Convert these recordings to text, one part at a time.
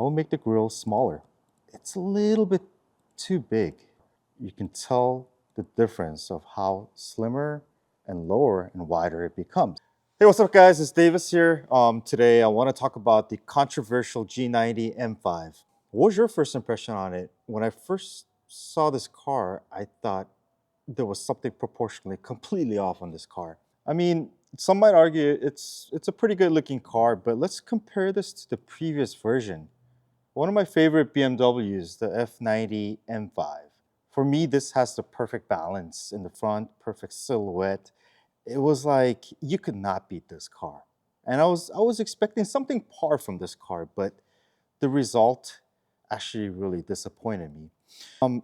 I'll make the grille smaller. It's a little bit too big. You can tell the difference of how slimmer and lower and wider it becomes. Hey, what's up guys? It's Davis here. Today I want to talk about the controversial G90 M5. What was your first impression on it? When I first saw this car, I thought there was something proportionally completely off on this car. I mean, some might argue it's a pretty good looking car, but let's compare this to the previous version. One of my favorite BMWs, the F90 M5. For me, this has the perfect balance in the front, perfect silhouette. It was like you could not beat this car. And I was expecting something par from this car, but the result actually really disappointed me.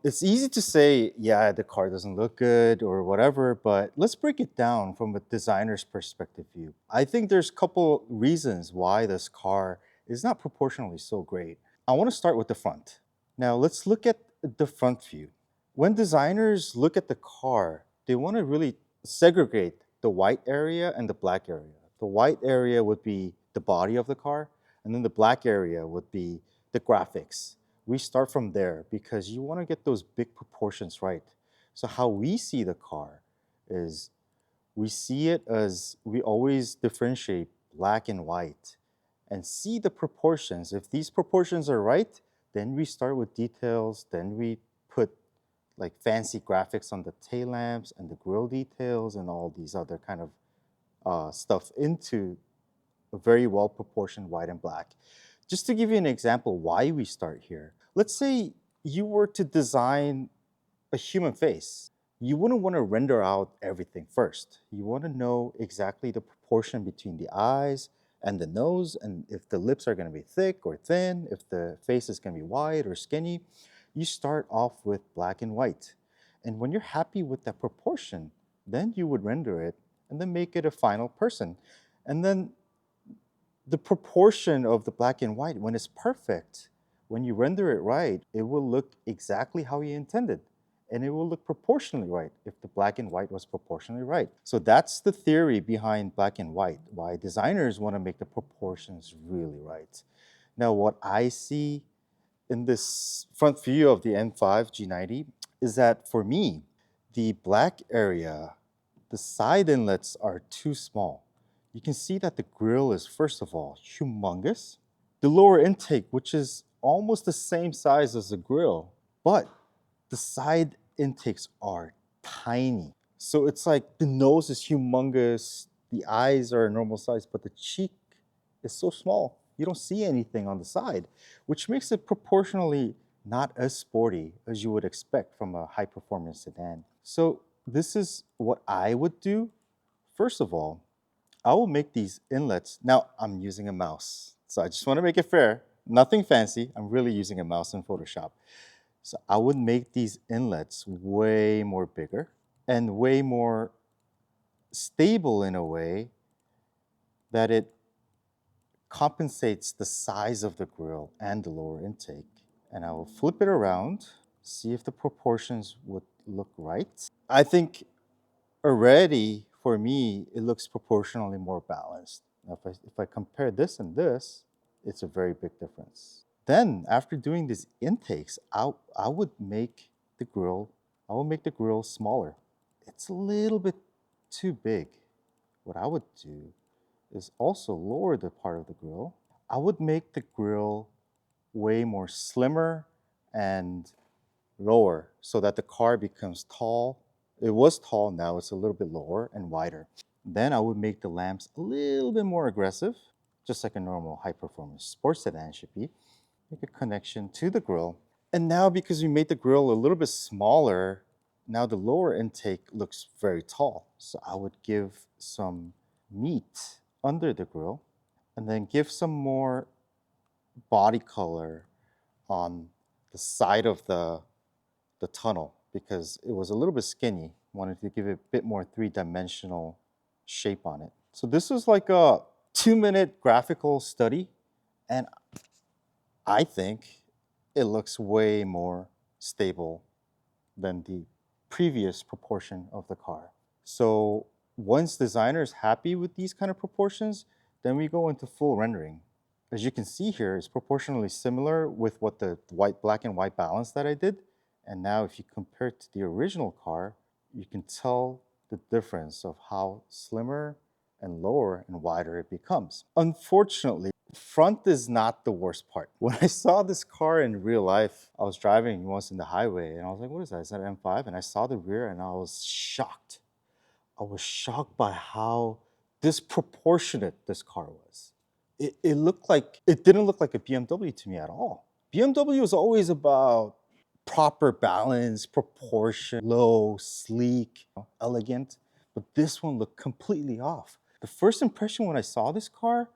It's easy to say, yeah, the car doesn't look good or whatever, but let's break it down from a designer's perspective view. I think there's a couple reasons why this car is not proportionally so great. I want to start with the front. Now let's look at the front view. When designers look at the car, they want to really segregate the white area and the black area. The white area would be the body of the car, and then the black area would be the graphics. We start from there because you want to get those big proportions right. So how we see the car is we see it as we always differentiate black and white and see the proportions. If these proportions are right, then we start with details, then we put like fancy graphics on the tail lamps and the grille details and all these other kind of stuff into a very well proportioned white and black. Just to give you an example why we start here, let's say you were to design a human face. You wouldn't want to render out everything first. You want to know exactly the proportion between the eyes and the nose, and if the lips are going to be thick or thin, if the face is going to be wide or skinny. You start off with black and white. And when you're happy with that proportion, then you would render it and then make it a final person. And then the proportion of the black and white, when it's perfect, when you render it right, it will look exactly how you intended. And it will look proportionally right if the black and white was proportionally right. So that's the theory behind black and white, why designers want to make the proportions really right. Now, what I see in this front view of the M5 G90 is that for me, the black area, the side inlets are too small. You can see that the grille is, first of all, humongous. The lower intake, which is almost the same size as the grille, but the side intakes are tiny. So it's like the nose is humongous, the eyes are a normal size, but the cheek is so small. You don't see anything on the side, which makes it proportionally not as sporty as you would expect from a high performance sedan. So this is what I would do. First of all, I will make these inlets. Now I'm using a mouse. So I just want to make it fair. Nothing fancy. I'm really using a mouse in Photoshop. So I would make these inlets way more bigger and way more stable in a way that it compensates the size of the grille and the lower intake. And I will flip it around, see if the proportions would look right. I think already, for me, it looks proportionally more balanced. Now, if I compare this and this, it's a very big difference. Then, after doing these intakes, I would make the grille smaller. It's a little bit too big. What I would do is also lower the part of the grille. I would make the grille way more slimmer and lower so that the car becomes tall. It was tall, now it's a little bit lower and wider. Then I would make the lamps a little bit more aggressive, just like a normal high performance sports sedan should be. Make a connection to the grille. And now because we made the grille a little bit smaller, now the lower intake looks very tall. So I would give some meat under the grille and then give some more body color on the side of the tunnel because it was a little bit skinny. Wanted to give it a bit more three-dimensional shape on it. So this was like a 2-minute graphical study, and I think it looks way more stable than the previous proportion of the car. So once designer is happy with these kind of proportions, then we go into full rendering. as you can see here, is proportionally similar with what the black and white balance that I did. And now if you compare it to the original car, you can tell the difference of how slimmer and lower and wider it becomes. Unfortunately, front is not the worst part. When I saw this car in real life, I was driving once in the highway and I was like, what is that? Is that an M5? And I saw the rear and I was shocked. I was shocked by how disproportionate this car was. It looked like, it didn't look like a BMW to me at all. BMW is always about proper balance, proportion, low, sleek, elegant, but this one looked completely off. The first impression when I saw this car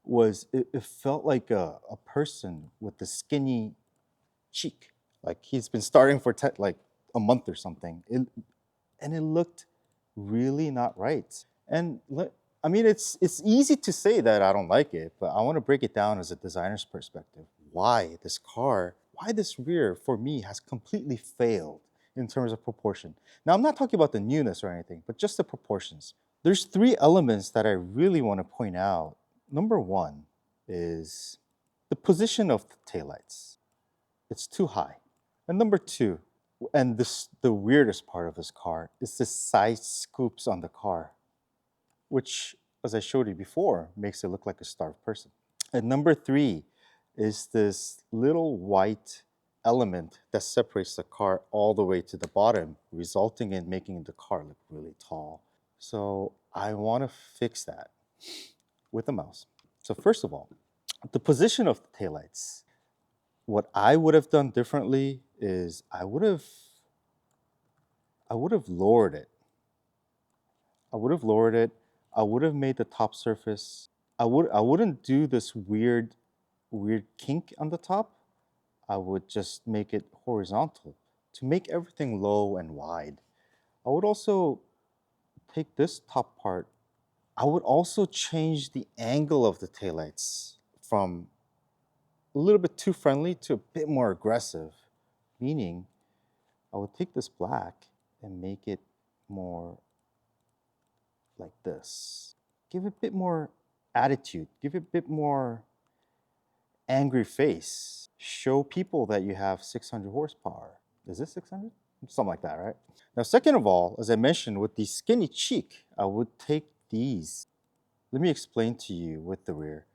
was it felt like a person with a skinny cheek. Like he's been starting for like a month or something. And it looked really not right. And I mean, it's easy to say that I don't like it, but I want to break it down as a designer's perspective. Why this car, why this rear for me has completely failed in terms of proportion. Now, I'm not talking about the newness or anything, but just the proportions. There's three elements that I really want to point out. Number one is the position of the taillights. It's too high. And number two, and this the weirdest part of this car, is the side scoops on the car, which, as I showed you before, makes it look like a starved person. And number three is this little white element that separates the car all the way to the bottom, resulting in making the car look really tall. So I want to fix that with a mouse. So first of all, the position of the taillights. What I would have done differently is I would have lowered it. I would have lowered it. I would have made the top surface. I wouldn't do this weird kink on the top. I would just make it horizontal to make everything low and wide. I would also take this top part. I would also change the angle of the taillights from a little bit too friendly to a bit more aggressive, meaning I would take this black and make it more like this. Give it a bit more attitude, give it a bit more angry face. Show people that you have 600 horsepower. Is this 600? Something like that, right? Now, second of all, as I mentioned, with the skinny cheek, I would take these. Let me explain to you with the rear.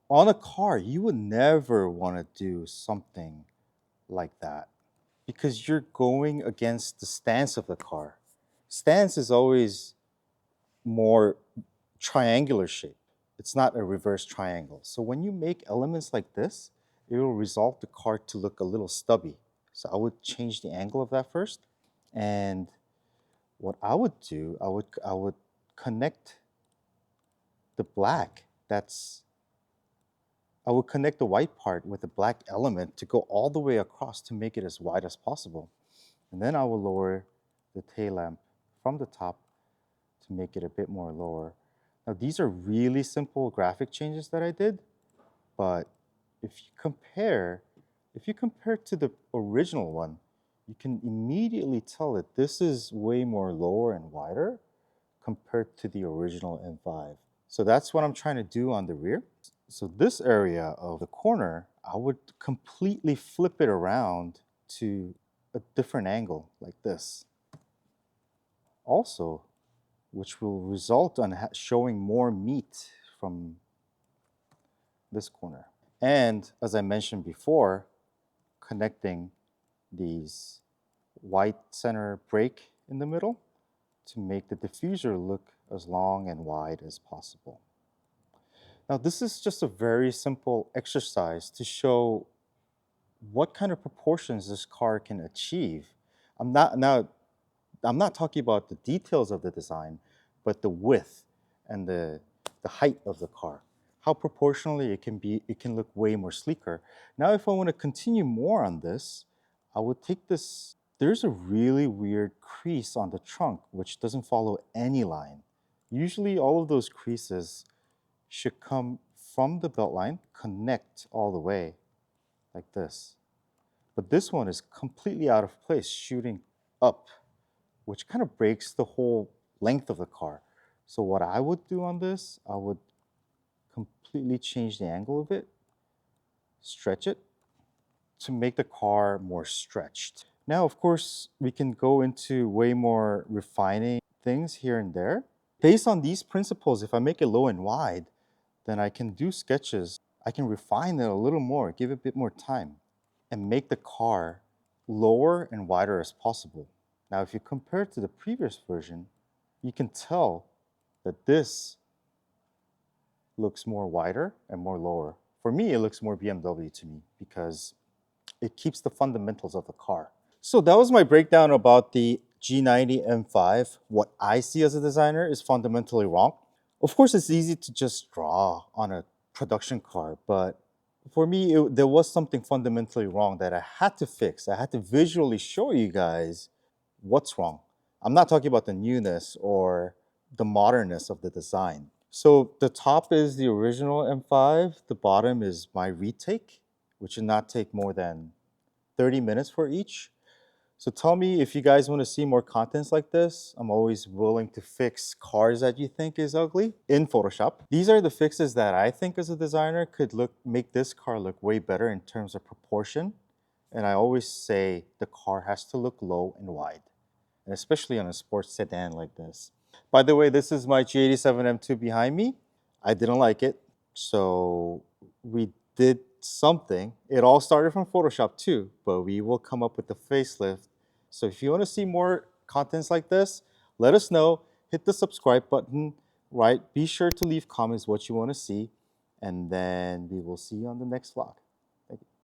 On a car, you would never want to do something like that because you're going against the stance of the car. Stance is always more triangular shape. It's not a reverse triangle. So when you make elements like this, it will result the car to look a little stubby. So I would change the angle of that first. And what I would do, I would connect the black I would connect the white part with the black element to go all the way across to make it as wide as possible. And then I will lower the tail lamp from the top to make it a bit more lower. Now, these are really simple graphic changes that I did, but if you compare to the original one, you can immediately tell that this is way more lower and wider compared to the original M5. So that's what I'm trying to do on the rear. So this area of the corner, I would completely flip it around to a different angle like this. Also, which will result on showing more meat from this corner. And as I mentioned before, connecting these white center brake in the middle to make the diffuser look as long and wide as possible. Now, this is just a very simple exercise to show what kind of proportions this car can achieve. I'm not talking about the details of the design, but the width and the height of the car. How proportionally it can look way more sleeker. Now, if I want to continue more on this, I would take this. There's a really weird crease on the trunk which doesn't follow any line. Usually all of those creases should come from the belt line, connect all the way like this. But this one is completely out of place, shooting up, which kind of breaks the whole length of the car. So what I would do on this, I would completely change the angle of it, stretch it, to make the car more stretched. Now, of course, we can go into way more refining things here and there. Based on these principles, if I make it low and wide, then I can do sketches. I can refine it a little more, give it a bit more time, and make the car lower and wider as possible. Now, if you compare it to the previous version, you can tell that this looks more wider and more lower. For me, it looks more BMW to me because it keeps the fundamentals of the car. So that was my breakdown about the G90 M5. What I see as a designer is fundamentally wrong. Of course, it's easy to just draw on a production car, but for me, there was something fundamentally wrong that I had to fix. I had to visually show you guys what's wrong. I'm not talking about the newness or the modernness of the design. So the top is the original M5. The bottom is my retake, which should not take more than 30 minutes for each. So tell me if you guys want to see more contents like this. I'm always willing to fix cars that you think is ugly in Photoshop. These are the fixes that I think as a designer could make this car look way better in terms of proportion. And I always say the car has to look low and wide, and especially on a sports sedan like this. By the way, this is my G87 M2 behind me. I didn't like it, so we did something. It all started from Photoshop too, but we will come up with the facelift. So if you want to see more contents like this, let us know. Hit the subscribe button, right? Be sure to leave comments what you want to see, and then we will see you on the next vlog.